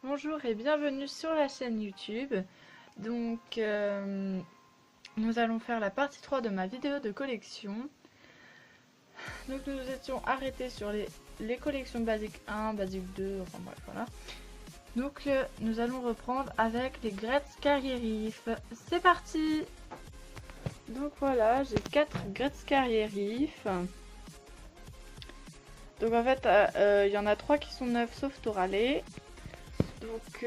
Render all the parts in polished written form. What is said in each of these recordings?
Bonjour et bienvenue sur la chaîne YouTube. Donc nous allons faire la partie 3 de ma vidéo de collection. Donc nous nous étions arrêtés sur les collections basique 1, basique 2, enfin bref voilà. Donc nous allons reprendre avec les Gretzky Riff. C'est parti. Donc voilà, j'ai 4 Gretzky Riff. Donc en fait il y en a 3 qui sont neufs sauf Toralé. Donc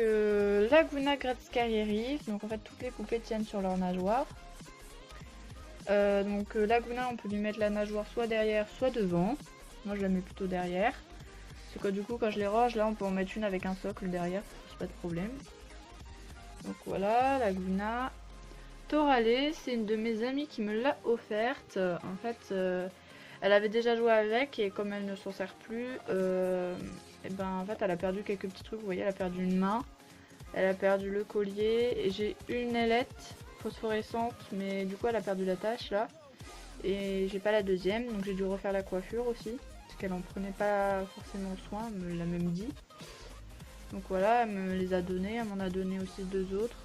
Laguna Gretzky Riff, donc en fait toutes les poupées tiennent sur leur nageoire. Laguna on peut lui mettre la nageoire soit derrière soit devant. Moi je la mets plutôt derrière. Parce que du coup quand je les range là on peut en mettre une avec un socle derrière, c'est pas de problème. Donc voilà, Laguna. Toralé, c'est une de mes amies qui me l'a offerte. En fait elle avait déjà joué avec et comme elle ne s'en sert plus, et ben en fait elle a perdu quelques petits trucs. Vous voyez, elle a perdu une main, elle a perdu le collier et j'ai une ailette phosphorescente, mais du coup elle a perdu la tache là et j'ai pas la deuxième, donc j'ai dû refaire la coiffure aussi parce qu'elle en prenait pas forcément soin, elle me l'a même dit. Donc voilà, elle me les a donnés, elle m'en a donné aussi 2 autres.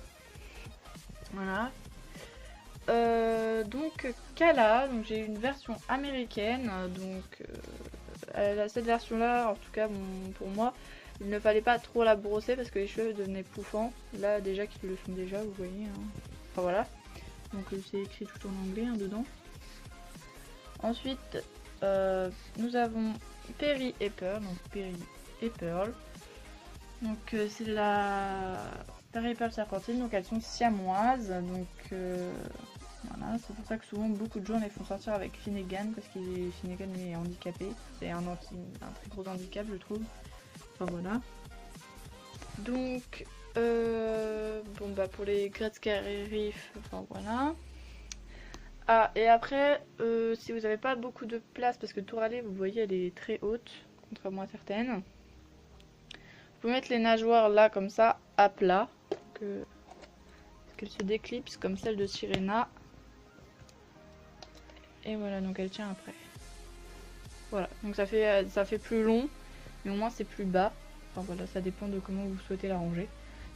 Voilà. Donc Kala, donc j'ai une version américaine, cette version là, en tout cas pour moi, il ne fallait pas trop la brosser parce que les cheveux devenaient pouffants, là déjà qu'ils le sont déjà, vous voyez, hein. Enfin voilà, donc c'est écrit tout en anglais dedans. Ensuite nous avons Perry et Pearl, donc Perry et Pearl, donc c'est la Perry et Pearl serpentine, donc elles sont siamoises, donc voilà, c'est pour ça que souvent beaucoup de gens les font sortir avec Finnegan parce que Finnegan est handicapé. C'est un très gros handicap je trouve. Enfin voilà. Donc pour les Gretzky Riff, enfin voilà. Ah et après si vous n'avez pas beaucoup de place parce que Toralé vous voyez elle est très haute, contrairement à certaines. Vous pouvez mettre les nageoires là comme ça à plat. Qu'elles se déclipsent comme celle de Sirena. Et voilà, donc elle tient après. Voilà, donc ça fait plus long, mais au moins c'est plus bas. Enfin voilà, ça dépend de comment vous souhaitez la ranger.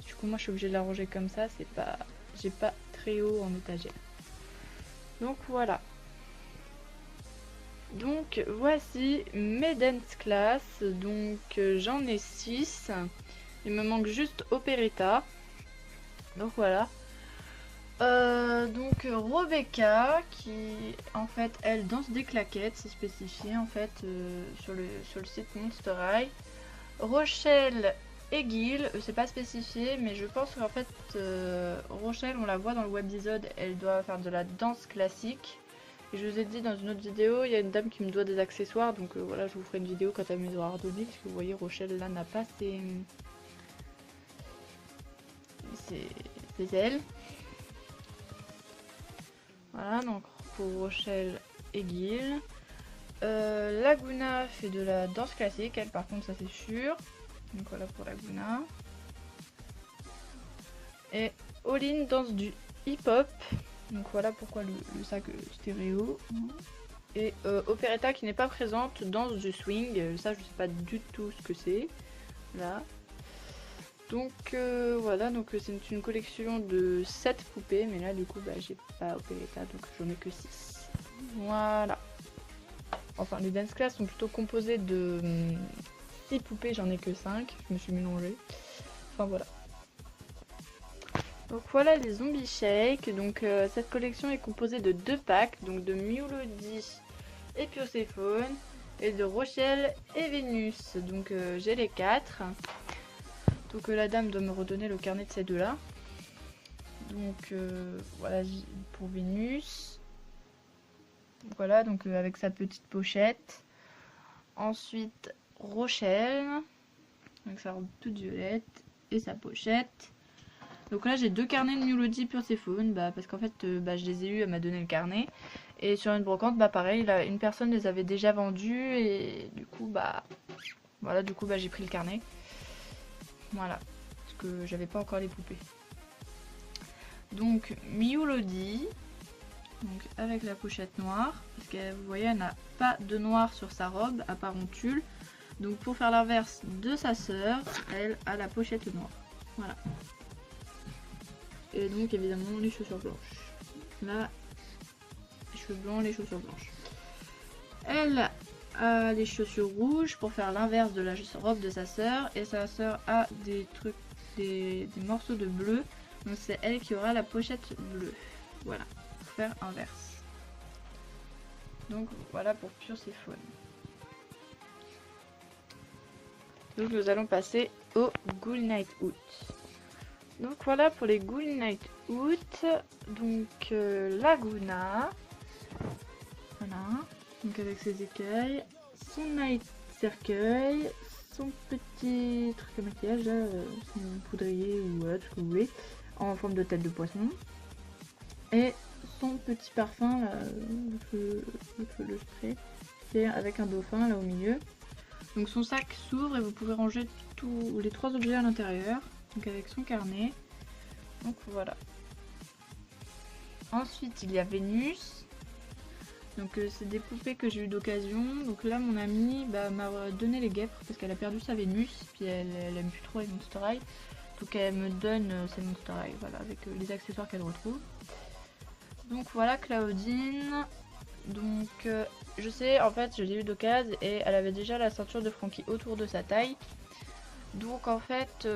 Du coup, moi je suis obligée de la ranger comme ça, j'ai pas très haut en étagère. Donc voilà. Donc voici mes dance class. Donc j'en ai 6. Il me manque juste Operetta. Donc voilà. Rebecca qui en fait elle danse des claquettes, c'est spécifié en fait sur le site Monster High. Rochelle et Gil, c'est pas spécifié, mais je pense qu'en fait Rochelle on la voit dans le webisode, elle doit faire de la danse classique. Et je vous ai dit dans une autre vidéo, il y a une dame qui me doit des accessoires, donc voilà, je vous ferai une vidéo quand elle me les aura redonnés, parce que vous voyez Rochelle là n'a pas c'est elle. Voilà, donc pour Rochelle et Gil. Laguna fait de la danse classique, elle par contre ça c'est sûr. Donc voilà pour Laguna. Et Olin danse du hip-hop. Donc voilà pourquoi le sac stéréo. Et Operetta qui n'est pas présente danse du swing. Ça je sais pas du tout ce que c'est. Là. Donc voilà, donc c'est une collection de 7 poupées, mais là du coup j'ai pas Operetta, donc j'en ai que 6. Voilà. Enfin les dance class sont plutôt composés de 6 poupées, j'en ai que 5, je me suis mélangée. Enfin voilà. Donc voilà les Zombie Shake, donc cette collection est composée de 2 packs, donc de Mulody et Perséphone, et de Rochelle et Vénus. Donc j'ai les 4. Donc la dame doit me redonner le carnet de ces deux-là. Donc voilà pour Vénus. Voilà, donc avec sa petite pochette. Ensuite Rochelle, avec sa robe toute violette et sa pochette. Donc là j'ai 2 carnets de Mulody Perséphone, parce qu'en fait je les ai eu, elle m'a donné le carnet. Et sur une brocante, pareil, là, une personne les avait déjà vendus et du coup voilà, j'ai pris le carnet. Voilà, parce que j'avais pas encore les poupées. Donc Mulody, donc avec la pochette noire, parce que vous voyez elle n'a pas de noir sur sa robe à part en tulle. Donc pour faire l'inverse de sa sœur, elle a la pochette noire. Voilà. Et donc évidemment les chaussures blanches. Là, les cheveux blancs, les chaussures blanches. Elle a les chaussures rouges pour faire l'inverse de la robe de sa sœur. Et sa sœur a des trucs, des morceaux de bleu. Donc c'est elle qui aura la pochette bleue. Voilà, pour faire inverse. Donc voilà pour Pursephone. Donc nous allons passer au Ghoul Night Out. Donc voilà pour les Ghoul Night Out. Donc Laguna. Voilà. Donc avec ses écailles. Son night cercueil. Son petit truc à maquillage. Là, son poudrier ou tout ce que vous voulez. En forme de tête de poisson. Et son petit parfum, là, le spray. Qui est avec un dauphin là au milieu. Donc son sac s'ouvre et vous pouvez ranger tous les 3 objets à l'intérieur. Donc avec son carnet. Donc voilà. Ensuite il y a Vénus. Donc c'est des poupées que j'ai eu d'occasion. Donc là mon amie m'a donné les guêpes parce qu'elle a perdu sa Vénus. Puis elle aime plus trop les Monster High. Donc elle me donne ses Monster High, voilà, avec les accessoires qu'elle retrouve. Donc voilà Claudine. Donc je sais, en fait je l'ai eu d'occasion et elle avait déjà la ceinture de Frankie autour de sa taille. Donc en fait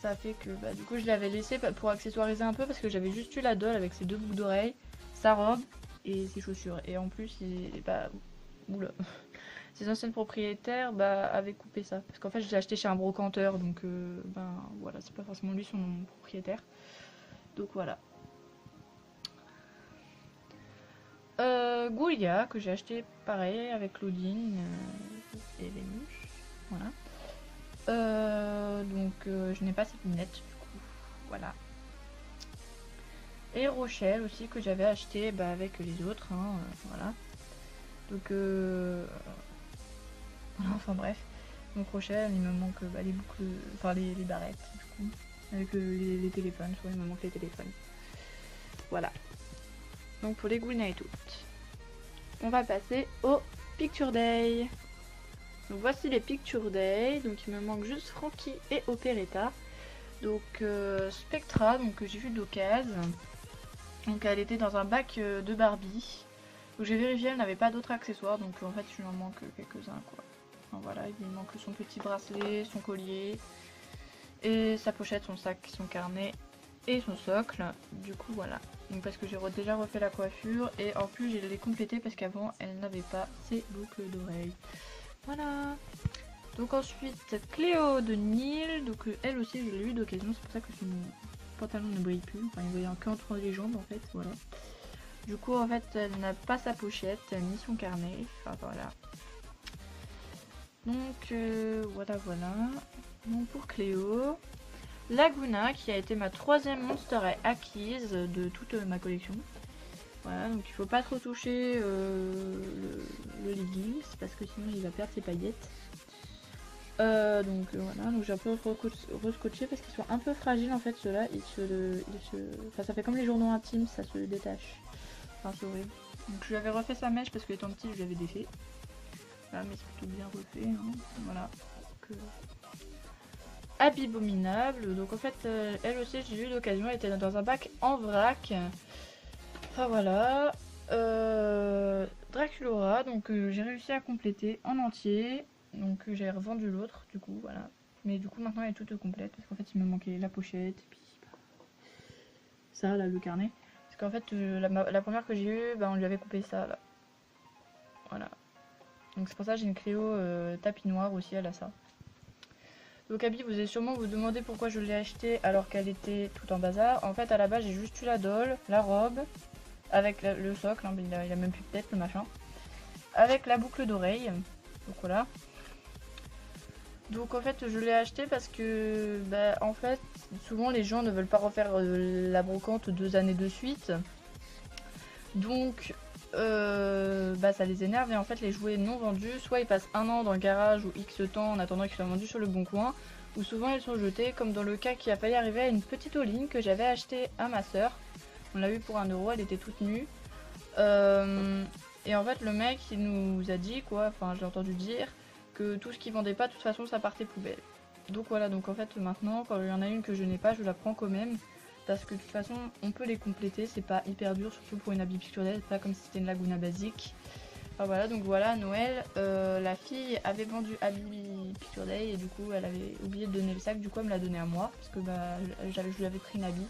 ça fait que du coup je l'avais laissé pour accessoiriser un peu parce que j'avais juste eu la doll avec ses 2 boucles d'oreilles, sa robe et ses chaussures. Et en plus oula, ses anciennes propriétaires avaient coupé ça. Parce qu'en fait je l'ai acheté chez un brocanteur donc voilà, c'est pas forcément lui son propriétaire. Donc voilà. Goulia que j'ai acheté pareil avec Claudine et Vénus. Voilà. Donc je n'ai pas cette lunette du coup. Voilà. Et Rochelle aussi que j'avais acheté avec les autres. Voilà. Donc voilà, enfin bref. Donc Rochelle, il me manque les boucles, enfin les barrettes du coup. Avec les téléphones, soit il me manque les téléphones. Voilà. Donc pour les Ghoul Night Out. On va passer au Picture Day. Donc voici les Picture Day. Donc il me manque juste Frankie et Operetta. Donc Spectra, donc que j'ai vu d'occasion. Donc elle était dans un bac de Barbie. Donc j'ai vérifié, elle n'avait pas d'autres accessoires. Donc en fait il m'en manque quelques-uns quoi. Enfin, voilà, il manque son petit bracelet, son collier. Et sa pochette, son sac, son carnet et son socle. Du coup voilà. Donc parce que j'ai déjà refait la coiffure et en plus je l'ai complété parce qu'avant elle n'avait pas ses boucles d'oreilles. Voilà. Donc ensuite Cléo de Nil. Donc elle aussi je l'ai eu d'occasion, c'est pour ça que son pantalon ne brille plus. Enfin il brille que entre les jambes en fait. Voilà. Du coup en fait elle n'a pas sa pochette ni son carnet. Enfin voilà. Donc voilà. Donc pour Cléo. Laguna qui a été ma 3e Monster High acquise de toute ma collection. Voilà, donc il faut pas trop toucher le leggings parce que sinon il va perdre ses paillettes. Donc voilà, donc j'ai un peu rescotché parce qu'ils sont un peu fragiles en fait ceux-là. Enfin ça fait comme les journaux intimes, ça se détache. Enfin c'est horrible. Donc je lui avais refait sa mèche parce que étant petit je l'avais défait. Voilà, mais c'est plutôt bien refait. Voilà. Donc, Abominable, donc en fait elle aussi j'ai eu l'occasion, elle était dans un bac en vrac. Enfin voilà. Draculaura, donc j'ai réussi à compléter en entier. Donc j'ai revendu l'autre du coup, voilà. Mais du coup maintenant elle est toute complète parce qu'en fait il me manquait la pochette et puis ça là, le carnet. Parce qu'en fait la première que j'ai eue, on lui avait coupé ça là. Voilà. Donc c'est pour ça que j'ai une Cléo tapis noir aussi, elle a ça. Donc Abby, vous allez sûrement vous demander pourquoi je l'ai acheté alors qu'elle était tout en bazar. En fait à la base j'ai juste eu la doll, la robe, avec le socle, il a même plus de tête le machin. Avec la boucle d'oreille, donc voilà. Donc en fait je l'ai acheté parce que en fait souvent les gens ne veulent pas refaire la brocante 2 années de suite. Donc ça les énerve et en fait les jouets non vendus, soit ils passent 1 an dans le garage ou X temps en attendant qu'ils soient vendus sur le bon coin, ou souvent ils sont jetés, comme dans le cas qui a failli arriver à une petite Oline que j'avais acheté à ma soeur. On l'a eu pour 1 €, elle était toute nue. Et en fait le mec il nous a dit quoi, enfin j'ai entendu dire que tout ce qu'il vendait pas de toute façon ça partait poubelle. Donc voilà, donc en fait maintenant quand il y en a une que je n'ai pas, je la prends quand même. Parce que de toute façon on peut les compléter, c'est pas hyper dur, surtout pour une Habibi Picture Day, pas comme si c'était une Laguna basique. Enfin voilà, donc voilà, Noël, la fille avait vendu Habibi Picture Day et du coup elle avait oublié de donner le sac, du coup elle me l'a donné à moi, parce que bah je lui avais pris une habit.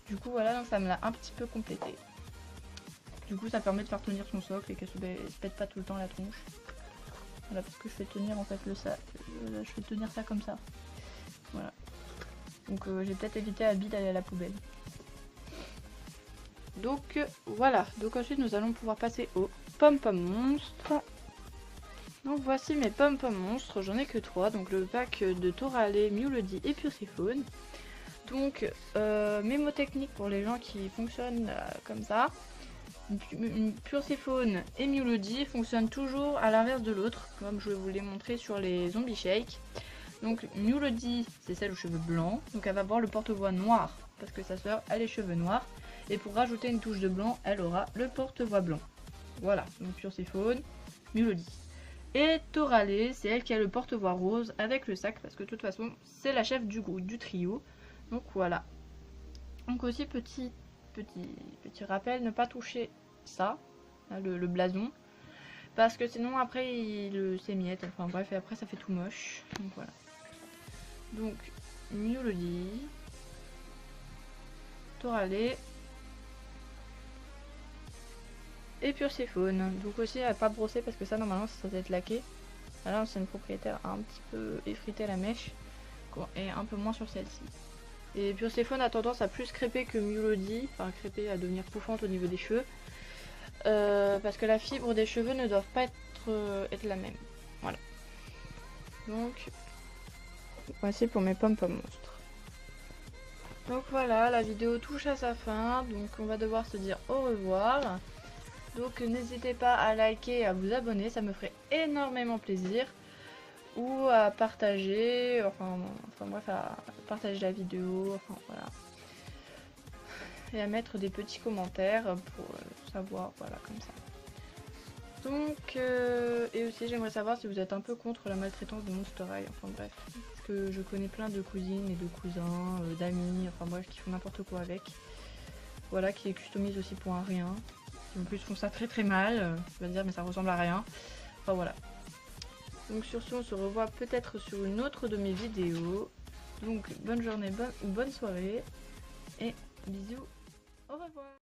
Du coup voilà, donc ça me l'a un petit peu complété. Du coup ça permet de faire tenir son socle et qu'elle se pète pas tout le temps la tronche. Voilà, parce que je fais tenir en fait je fais tenir ça comme ça. Voilà. Donc j'ai peut-être évité à Abby d'aller à la poubelle. Donc voilà, donc ensuite nous allons pouvoir passer aux pom-pom monstres. Donc voici mes pom-pom monstres, j'en ai que 3, donc le pack de Torale, Mulody et Pursiphone. Donc mémotechnique pour les gens qui fonctionnent comme ça. Pursiphone et Mulody fonctionnent toujours à l'inverse de l'autre, comme je vous l'ai montré sur les Zombie Shake. Donc Mulody, c'est celle aux cheveux blancs, donc elle va avoir le porte-voix noir, parce que sa soeur a les cheveux noirs. Et pour rajouter une touche de blanc, elle aura le porte-voix blanc. Voilà, donc Pursiphone, Mulody. Et Torale, c'est elle qui a le porte-voix rose avec le sac, parce que de toute façon, c'est la chef du trio. Donc voilà. Donc aussi, petit rappel, ne pas toucher ça, le blason, parce que sinon après il s'émiette, enfin bref, et après ça fait tout moche. Donc voilà. Donc Mulody, Torale et Pursiphone. Donc aussi à pas brosser parce que ça normalement ça doit être laqué. Là l'ancienne propriétaire a un petit peu effrité la mèche et un peu moins sur celle-ci. Et Pursiphone a tendance à plus crêper que Mulody, enfin crêper, à devenir pouffante au niveau des cheveux. Parce que la fibre des cheveux ne doit pas être la même. Voilà. Donc voici pour mes pom-pom monstres. Donc voilà, la vidéo touche à sa fin, donc on va devoir se dire au revoir. Donc n'hésitez pas à liker et à vous abonner, ça me ferait énormément plaisir. Ou à partager, enfin bref, à partager la vidéo, enfin voilà. Et à mettre des petits commentaires pour savoir, voilà, comme ça. Donc, et aussi j'aimerais savoir si vous êtes un peu contre la maltraitance de Monster High, enfin bref. Parce que je connais plein de cousines et de cousins, d'amis, enfin bref, qui font n'importe quoi avec. Voilà, qui les customisent aussi pour un rien. Qui en plus font ça très très mal, je vais dire, mais ça ressemble à rien. Enfin voilà. Donc sur ce, on se revoit peut-être sur une autre de mes vidéos. Donc bonne journée, bonne soirée et bisous, au revoir.